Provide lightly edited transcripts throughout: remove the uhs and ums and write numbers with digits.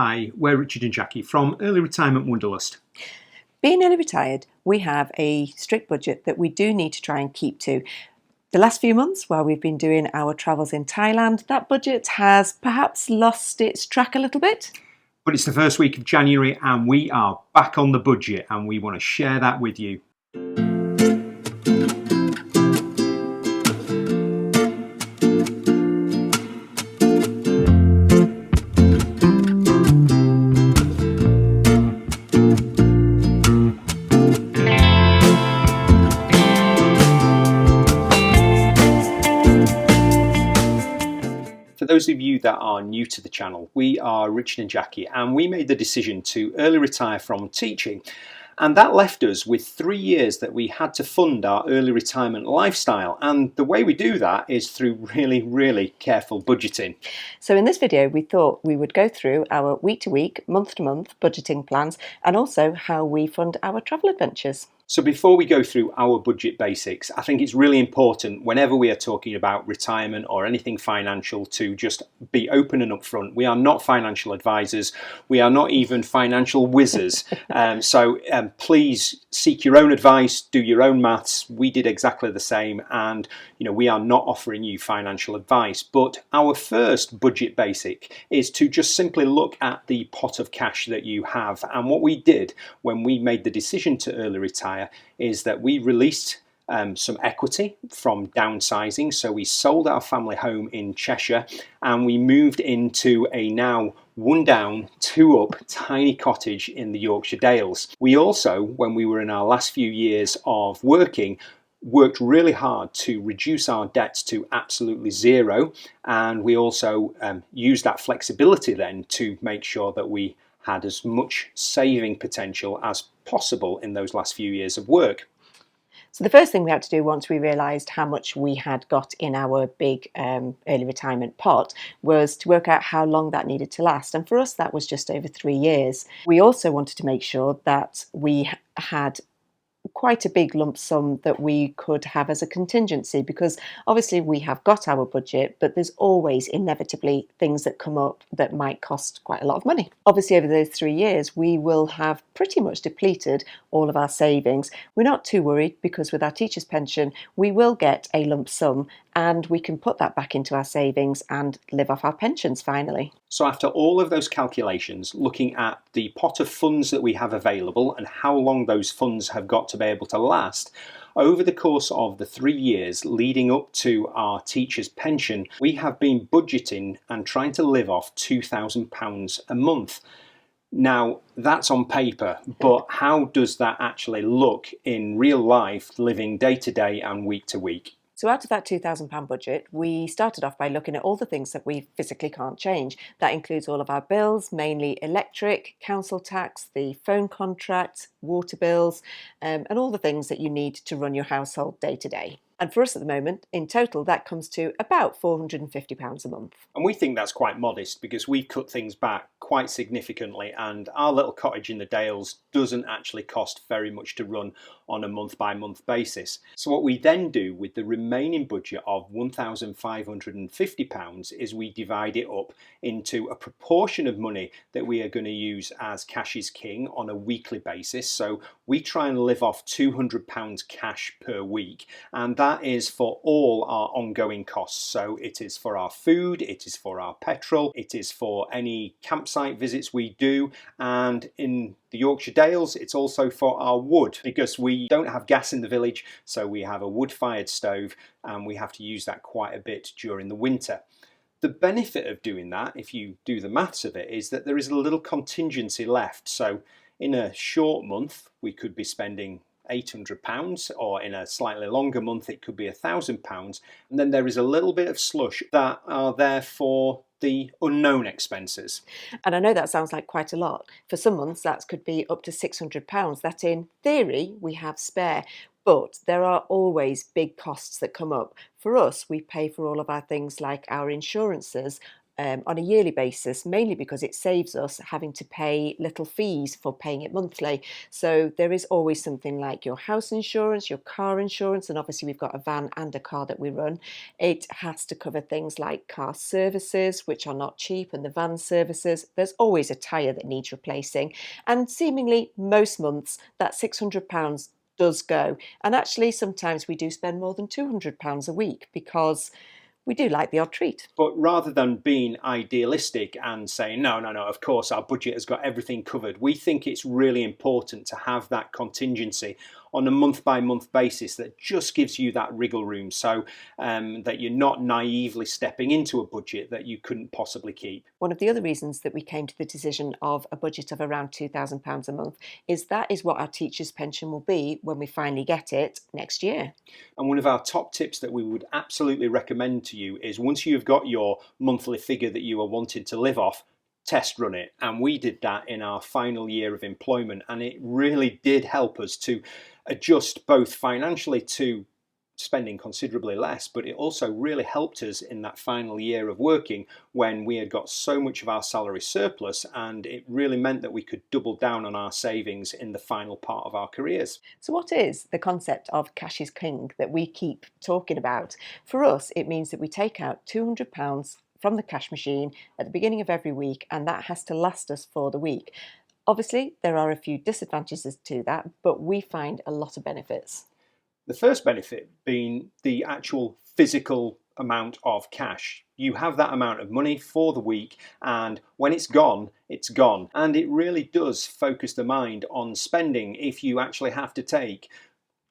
Hi, we're Richard and Jackie from Early Retirement Wonderlust. Being early retired, we have a strict budget that we do need to try and keep to. The last few months, while we've been doing our travels in Thailand, that budget has perhaps lost its track a little bit. But it's the first week of January and we are back on the budget and we want to share that with you. For those of you that are new to the channel, we are Richard and Jackie and we made the decision to early retire from teaching, and that left us with 3 years that we had to fund our early retirement lifestyle, and the way we do that is through really careful budgeting. So in this video we thought we would go through our week to week, month to month budgeting plans and also how we fund our travel adventures. So before we go through our budget basics, I think it's really important whenever we are talking about retirement or anything financial to just be open and upfront. We are not financial advisors. We are not even financial whizzes. So please seek your own advice, do your own maths. We did exactly the same, and we are not offering you financial advice. But our first budget basic is to just simply look at the pot of cash that you have. And what we did when we made the decision to early retire is that we released some equity from downsizing. So we sold our family home in Cheshire and we moved into a now 1 down, 2 up tiny cottage in the Yorkshire Dales. We also, when we were in our last few years of working, worked really hard to reduce our debts to absolutely zero, and we also used that flexibility then to make sure that we had as much saving potential as possible in those last few years of work. So the first thing we had to do once we realised how much we had got in our big early retirement pot was to work out how long that needed to last. And for us, that was just over 3 years. We also wanted to make sure that we had quite a big lump sum that we could have as a contingency, because obviously we have got our budget, but there's always inevitably things that come up that might cost quite a lot of money. Obviously over those 3 years we will have pretty much depleted all of our savings. We're not too worried because with our teacher's pension we will get a lump sum and we can put that back into our savings and live off our pensions finally. So after all of those calculations, looking at the pot of funds that we have available and how long those funds have got to be able to last, over the course of the 3 years leading up to our teacher's pension, we have been budgeting and trying to live off £2,000 a month. Now, that's on paper, but how does that actually look in real life, living day to day and week to week? So out of that £2,000 budget, we started off by looking at all the things that we physically can't change. That includes all of our bills, mainly electric, council tax, the phone contract, water bills, and all the things that you need to run your household day to day. And for us at the moment, in total, that comes to about £450 a month. And we think that's quite modest because we've cut things back quite significantly, and our little cottage in the Dales doesn't actually cost very much to run on a month-by-month basis. So what we then do with the remaining budget of £1,550 is we divide it up into a proportion of money that we are going to use as cash is king on a weekly basis. So we try and live off £200 cash per week, and that is for all our ongoing costs. So it is for our food, it is for our petrol, it is for any campsite visits we do, and in the Yorkshire Dales it's also for our wood, because we don't have gas in the village, so we have a wood-fired stove and we have to use that quite a bit during the winter. The benefit of doing that, if you do the maths of it, is that there is a little contingency left. So in a short month we could be spending £800, or in a slightly longer month it could be £1,000, and then there is a little bit of slush that are there for the unknown expenses. And I know that sounds like quite a lot. For some months that could be up to £600 that in theory we have spare, but there are always big costs that come up. For us, we pay for all of our things like our insurances on a yearly basis, mainly because it saves us having to pay little fees for paying it monthly. So there is always something like your house insurance, your car insurance, and obviously we've got a van and a car that we run. It has to cover things like car services, which are not cheap, and the van services. There's always a tyre that needs replacing, and seemingly most months that £600 does go. And actually sometimes we do spend more than £200 a week because we do like the odd treat. But rather than being idealistic and saying, no, of course our budget has got everything covered, we think it's really important to have that contingency on a month-by-month basis that just gives you that wriggle room, so that you're not naively stepping into a budget that you couldn't possibly keep. One of the other reasons that we came to the decision of a budget of around £2,000 a month is that is what our teacher's pension will be when we finally get it next year. And one of our top tips that we would absolutely recommend to you is, once you've got your monthly figure that you are wanting to live off, test run it. And we did that in our final year of employment, and it really did help us to adjust both financially to spending considerably less, but it also really helped us in that final year of working when we had got so much of our salary surplus, and it really meant that we could double down on our savings in the final part of our careers. So what is the concept of cash is king that we keep talking about? For us, it means that we take out £200 from the cash machine at the beginning of every week, and that has to last us for the week. Obviously, there are a few disadvantages to that, but we find a lot of benefits. The first benefit being the actual physical amount of cash. You have that amount of money for the week, and when it's gone, it's gone. And it really does focus the mind on spending if you actually have to take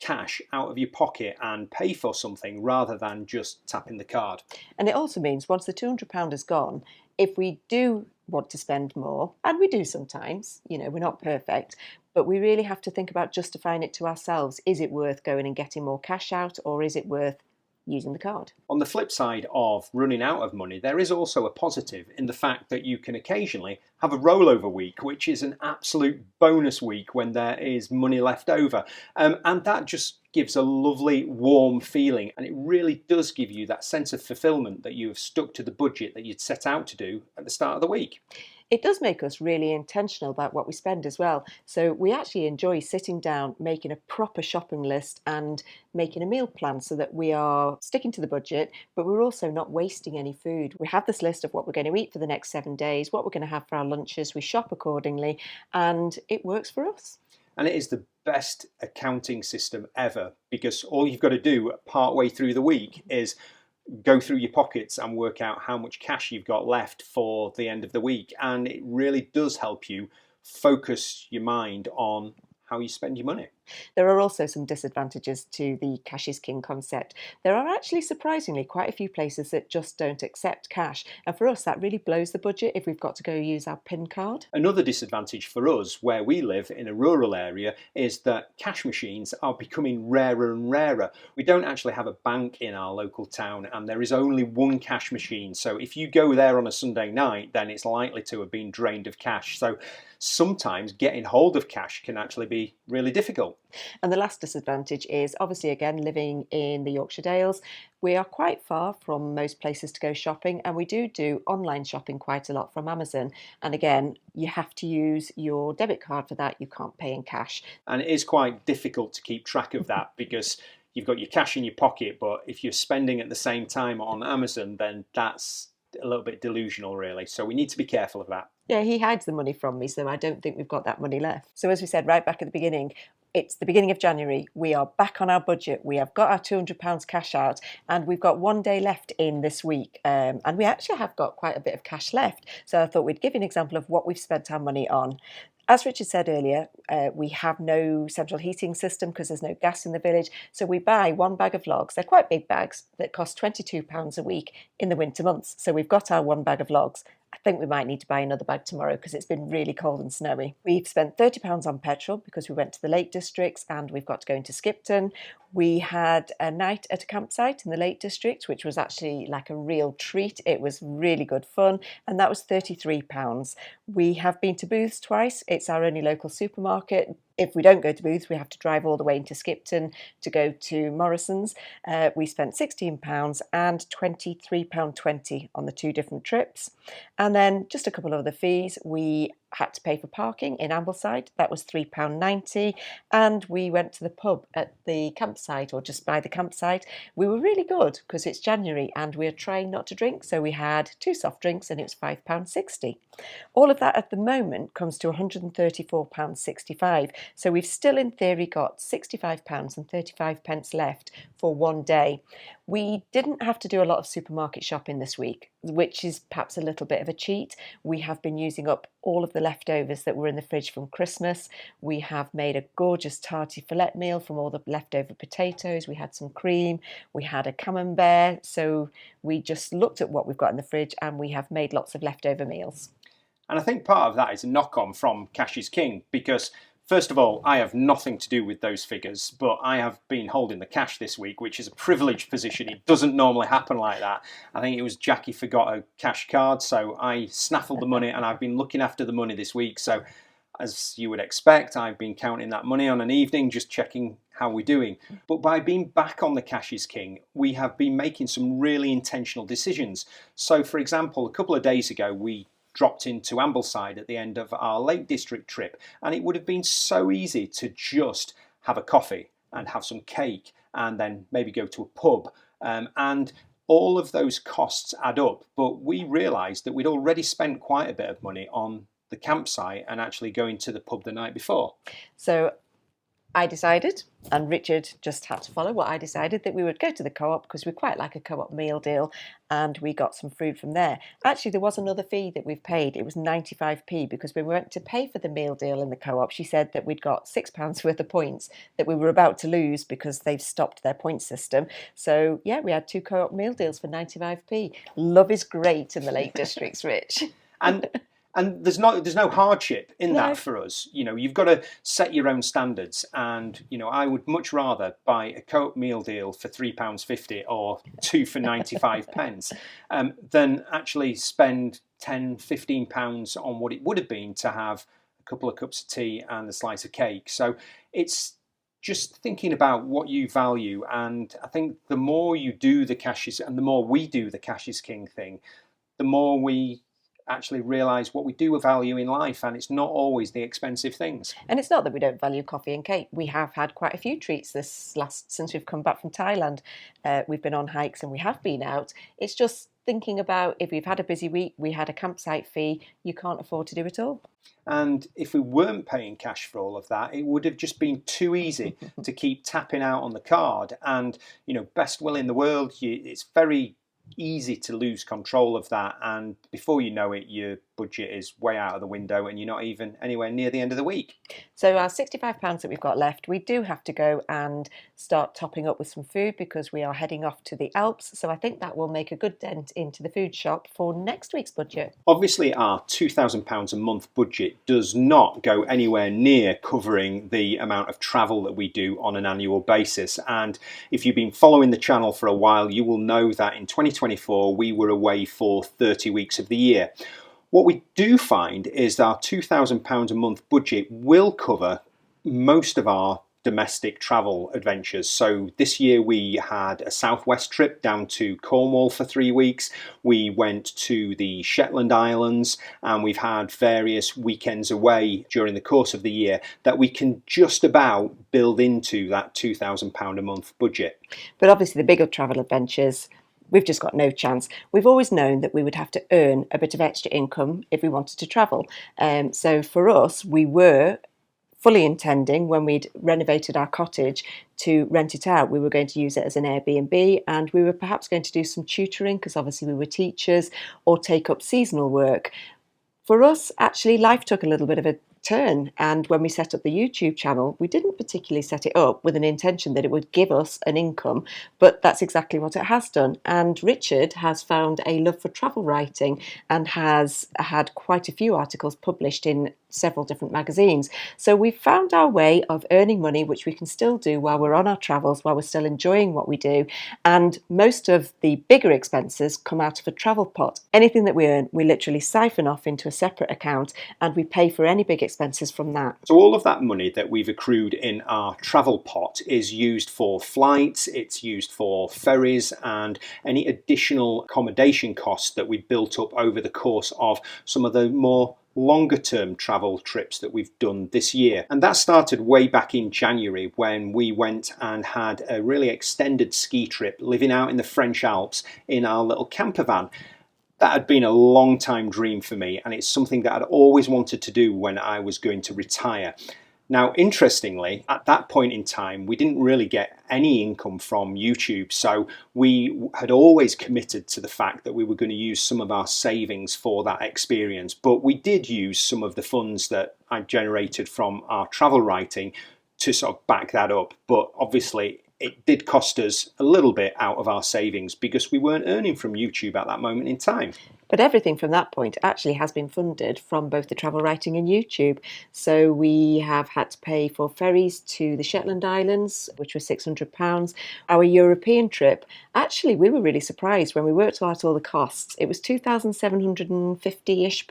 cash out of your pocket and pay for something rather than just tapping the card. And it also means once the £200 is gone, if we do want to spend more, and we do sometimes, we're not perfect, but we really have to think about justifying it to ourselves. Is it worth going and getting more cash out, or is it worth using the card? On the flip side of running out of money, there is also a positive in the fact that you can occasionally have a rollover week, which is an absolute bonus week when there is money left over. And that just gives a lovely warm feeling, and it really does give you that sense of fulfillment that you have stuck to the budget that you'd set out to do at the start of the week. It does make us really intentional about what we spend as well. So we actually enjoy sitting down, making a proper shopping list and making a meal plan so that we are sticking to the budget, but we're also not wasting any food. We have this list of what we're going to eat for the next 7 days, what we're going to have for our lunches. We shop accordingly, and it works for us. And it is the best accounting system ever, because all you've got to do partway through the week is go through your pockets and work out how much cash you've got left for the end of the week. And it really does help you focus your mind on how you spend your money. There are also some disadvantages to the cash is king concept. There are actually surprisingly quite a few places that just don't accept cash, and for us that really blows the budget if we've got to go use our PIN card. Another disadvantage for us where we live in a rural area is that cash machines are becoming rarer and rarer. We don't actually have a bank in our local town, and there is only one cash machine, so if you go there on a Sunday night then it's likely to have been drained of cash. So sometimes getting hold of cash can actually be really difficult. And the last disadvantage is obviously, again, living in the Yorkshire Dales, we are quite far from most places to go shopping, and we do online shopping quite a lot from Amazon. And again, you have to use your debit card for that. You can't pay in cash. And it is quite difficult to keep track of that because you've got your cash in your pocket, but if you're spending at the same time on Amazon, then that's a little bit delusional, really. So we need to be careful of that. Yeah, he hides the money from me, so I don't think we've got that money left. So as we said right back at the beginning, it's the beginning of January. We are back on our budget. We have got our £200 cash out, and we've got 1 day left in this week. And we actually have got quite a bit of cash left. So I thought we'd give you an example of what we've spent our money on. As Richard said earlier, we have no central heating system because there's no gas in the village. So we buy 1 bag of logs. They're quite big bags that cost £22 a week in the winter months. So we've got our 1 bag of logs. I think we might need to buy another bag tomorrow because it's been really cold and snowy. We've spent £30 on petrol because we went to the Lake Districts and we've got to go into Skipton. We had a night at a campsite in the Lake District, which was actually like a real treat. It was really good fun, and that was £33. We have been to Booths twice. It's our only local supermarket. If we don't go to Booths, we have to drive all the way into Skipton to go to Morrison's. We spent £16 and £23.20 on the two different trips. And then just a couple of other fees. We had to pay for parking in Ambleside. That was £3.90. And we went to the pub at the campsite, or just by the campsite. We were really good because it's January and we're trying not to drink. So we had 2 soft drinks and it was £5.60. All of that at the moment comes to £134.65. So we've still in theory got £65 and 35 pence left for one day. We didn't have to do a lot of supermarket shopping this week, which is perhaps a little bit of a cheat. We have been using up all of the leftovers that were in the fridge from Christmas. We have made a gorgeous tarty fillet meal from all the leftover potatoes. We had some cream. We had a camembert. So we just looked at what we've got in the fridge and we have made lots of leftover meals. And I think part of that is a knock-on from Cash is King, because first of all, I have nothing to do with those figures, but I have been holding the cash this week, which is a privileged position. It doesn't normally happen like that. I think it was Jackie forgot a cash card, so I snaffled the money and I've been looking after the money this week. So as you would expect, I've been counting that money on an evening, just checking how we're doing. But by being back on the Cash is King, we have been making some really intentional decisions. So for example, a couple of days ago, we dropped into Ambleside at the end of our Lake District trip, and it would have been so easy to just have a coffee and have some cake and then maybe go to a pub, and all of those costs add up. But we realised that we'd already spent quite a bit of money on the campsite and actually going to the pub the night before. So I decided, and Richard just had to follow what I decided, that we would go to the Co-op because we quite like a Co-op meal deal, and we got some food from there. Actually, there was another fee that we've paid. It was 95p, because when we went to pay for the meal deal in the Co-op, she said that we'd got £6 worth of points that we were about to lose because they've stopped their point system. So yeah, we had 2 Co-op meal deals for 95p. Love is great in the Lake Districts, Rich. And there's no hardship in that for us. You know, you've got to set your own standards. And, you know, I would much rather buy a Co-op meal deal for £3.50 or 2 for 95 pence than actually spend £10, £15 on what it would have been to have a couple of cups of tea and a slice of cake. So it's just thinking about what you value. And I think the more you do the Cash is, and the more we do the Cash is King thing, the more we actually realise what we do value in life, and it's not always the expensive things. And it's not that we don't value coffee and cake. We have had quite a few treats since we've come back from Thailand. We've been on hikes and we have been out. It's just thinking about, if we've had a busy week, we had a campsite fee, you can't afford to do it all. And if we weren't paying cash for all of that, it would have just been too easy to keep tapping out on the card. And, you know, best will in the world, it's very easy to lose control of that, and before you know it, your budget is way out of the window and you're not even anywhere near the end of the week. So our £65 that we've got left, we do have to go and start topping up with some food because we are heading off to the Alps. So I think that will make a good dent into the food shop for next week's budget. Obviously our £2,000 a month budget does not go anywhere near covering the amount of travel that we do on an annual basis, and if you've been following the channel for a while, you will know that in 2024 we were away for 30 weeks of the year. What we do find is that our £2,000 a month budget will cover most of our domestic travel adventures. So this year we had a southwest trip down to Cornwall for 3 weeks. We went to the Shetland Islands, and we've had various weekends away during the course of the year that we can just about build into that £2,000 a month budget. But obviously the bigger travel adventures, we've just got no chance. We've always known that we would have to earn a bit of extra income if we wanted to travel. So for us, we were fully intending, when we'd renovated our cottage, to rent it out. We were going to use it as an Airbnb, and we were perhaps going to do some tutoring because obviously we were teachers, or take up seasonal work. For us, actually, life took a little bit of a turn. And when we set up the YouTube channel, we didn't particularly set it up with an intention that it would give us an income, but that's exactly what it has done. And Richard has found a love for travel writing and has had quite a few articles published in several different magazines. So we've found our way of earning money, which we can still do while we're on our travels, while we're still enjoying what we do. And most of the bigger expenses come out of a travel pot. Anything that we earn, we literally siphon off into a separate account and we pay for any big expenses from that. So all of that money that we've accrued in our travel pot is used for flights, it's used for ferries and any additional accommodation costs that we built up over the course of some of the more longer term travel trips that we've done this year. And that started way back in January when we went and had a really extended ski trip living out in the French Alps in our little campervan. That had been a long time dream for me, and it's something that I'd always wanted to do when I was going to retire. Now, interestingly, at that point in time, we didn't really get any income from YouTube, so we had always committed to the fact that we were going to use some of our savings for that experience. But we did use some of the funds that I generated from our travel writing to sort of back that up. But obviously, it did cost us a little bit out of our savings because we weren't earning from YouTube at that moment in time. But everything from that point actually has been funded from both the travel writing and YouTube. So we have had to pay for ferries to the Shetland Islands, which was £600. Our European trip, actually, we were really surprised when we worked out all the costs. It was £2,750-ish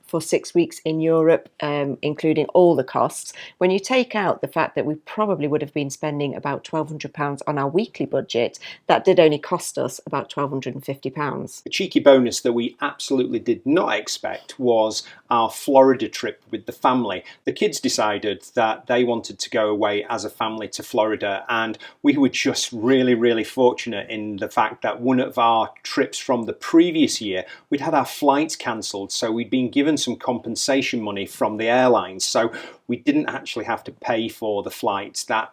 for 6 weeks in Europe, including all the costs. When you take out the fact that we probably would have been spending about £1,200 on our weekly budget, that did only cost us about £1,250. A cheeky bonus that we absolutely did not expect was our Florida trip with the family. The kids decided that they wanted to go away as a family to Florida, and we were just really fortunate in the fact that one of our trips from the previous year, we'd had our flights cancelled, so we'd been given some compensation money from the airlines, so we didn't actually have to pay for the flights. That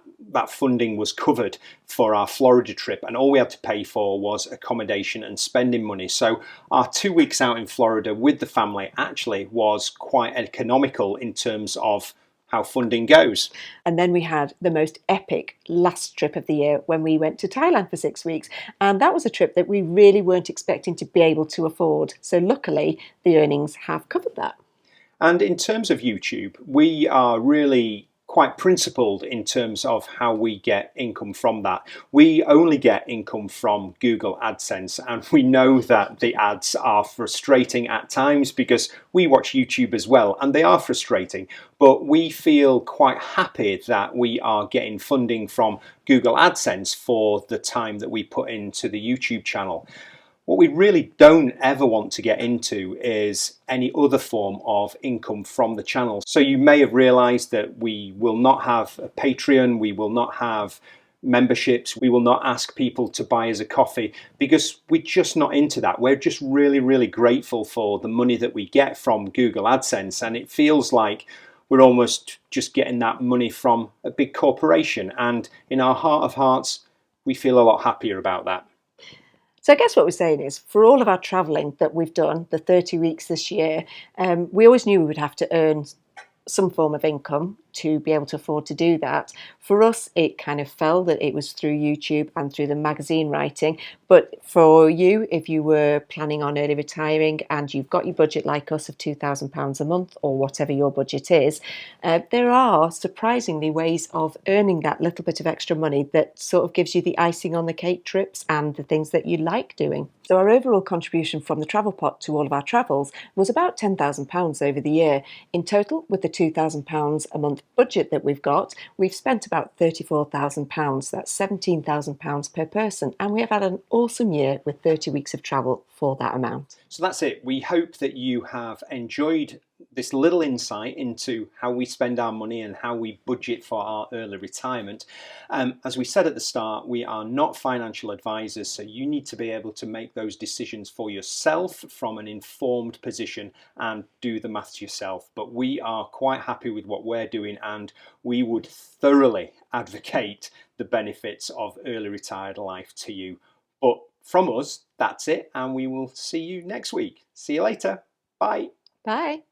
funding was covered for our Florida trip, and all we had to pay for was accommodation and spending money. So our 2 weeks out in Florida with the family actually was quite economical in terms of how funding goes. And then we had the most epic last trip of the year when we went to Thailand for 6 weeks. And that was a trip that we really weren't expecting to be able to afford. So luckily, the earnings have covered that. And in terms of YouTube, we are really quite principled in terms of how we get income from that. We only get income from Google AdSense, and we know that the ads are frustrating at times because we watch YouTube as well, and they are frustrating, but we feel quite happy that we are getting funding from Google AdSense for the time that we put into the YouTube channel. What we really don't ever want to get into is any other form of income from the channel. So you may have realized that we will not have a Patreon, we will not have memberships, we will not ask people to buy us a coffee because we're just not into that. We're just really grateful for the money that we get from Google AdSense, and it feels like we're almost just getting that money from a big corporation, and in our heart of hearts, we feel a lot happier about that. So I guess what we're saying is, for all of our travelling that we've done, the 30 weeks this year, we always knew we would have to earn some form of income to be able to afford to do that. For us, it kind of fell that it was through YouTube and through the magazine writing. But for you, if you were planning on early retiring and you've got your budget like us of £2,000 a month or whatever your budget is, there are surprisingly ways of earning that little bit of extra money that sort of gives you the icing on the cake trips and the things that you like doing. So our overall contribution from the travel pot to all of our travels was about £10,000 over the year. In total, with the £2,000 a month budget that we've got, we've spent about £34,000. That's £17,000 per person, and we have had an awesome year with 30 weeks of travel for that amount. So that's it. We hope that you have enjoyed this little insight into how we spend our money and how we budget for our early retirement. As we said at the start, we are not financial advisors, so you need to be able to make those decisions for yourself from an informed position and do the maths yourself. But we are quite happy with what we're doing, and we would thoroughly advocate the benefits of early retired life to you. But from us, that's it, and we will see you next week. See you later. Bye. Bye.